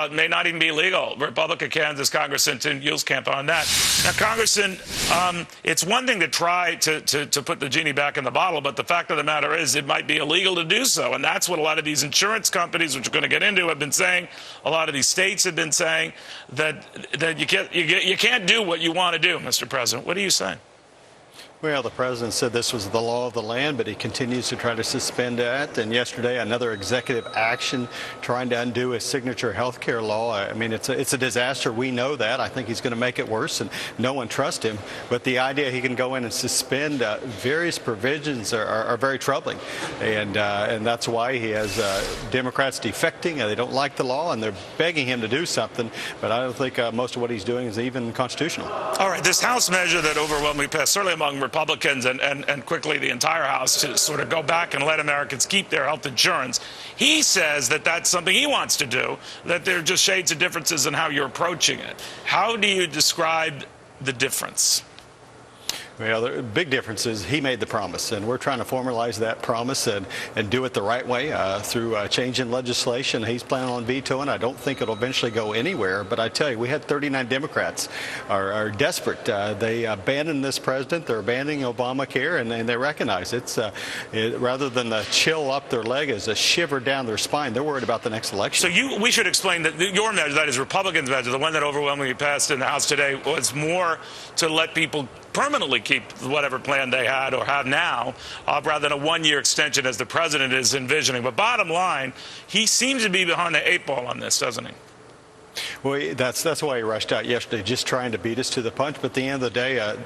it may not even be legal. Republican Kansas Congressman Tim Huelskamp on that. Now, Congressman, it's one thing to try to put the genie back in the bottle, but the fact of the matter is it might be illegal to do so. And that's what a lot of these insurance companies, which we're going to get into, have been saying. A lot of these states have been saying that you can't do what you want to do, Mr. President. What are you saying? Well, the president said this was the law of the land, but he continues to try to suspend that. And yesterday, another executive action trying to undo a signature health care law. I mean, it's a disaster. We know that. I think he's going to make it worse, and no one trusts him. But the idea he can go in and suspend various provisions are very troubling. And that's why he has Democrats defecting. They don't like the law, and they're begging him to do something. But I don't think most of what he's doing is even constitutional. All right, this House measure that overwhelmingly passed, certainly among Republicans and quickly the entire House, to sort of go back and let Americans keep their health insurance. He says that that's something he wants to do, that there are just shades of differences in how you're approaching it. How do you describe the difference? Well, the big difference is he made the promise, and we're trying to formalize that promise and do it the right way through change in legislation. He's planning on vetoing. I don't think it'll eventually go anywhere, but I tell you, we had 39 Democrats are desperate. They abandoned this president. They're abandoning Obamacare, and they recognize it's rather than the chill up their leg as a shiver down their spine. They're worried about the next election. So we should explain that your measure, that is Republicans' measure, the one that overwhelmingly passed in the House today, was more to let people permanently keep whatever plan they had or have now, rather than a one-year extension as the president is envisioning. But bottom line, he seems to be behind the eight ball on this, doesn't he? Well, that's why he rushed out yesterday, just trying to beat us to the punch. But at the end of the day,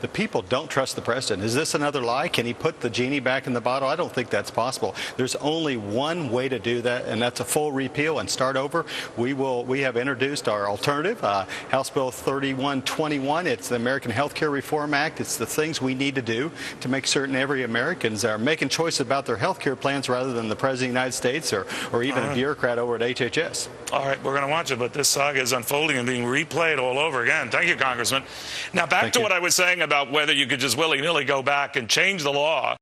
the people don't trust the president. Is this another lie? Can he put the genie back in the bottle? I don't think that's possible. There's only one way to do that, and that's a full repeal and start over. We have introduced our alternative, House Bill 3121. It's the American Health Care Reform Act. It's the things we need to do to make certain every Americans are making choices about their health care plans rather than the president of the United States or even a bureaucrat over at HHS. All right, we're going to watch it, but this saga is unfolding and being replayed all over again. Thank you, Congressman. Now, back to what I was saying about whether you could just willy-nilly go back and change the law.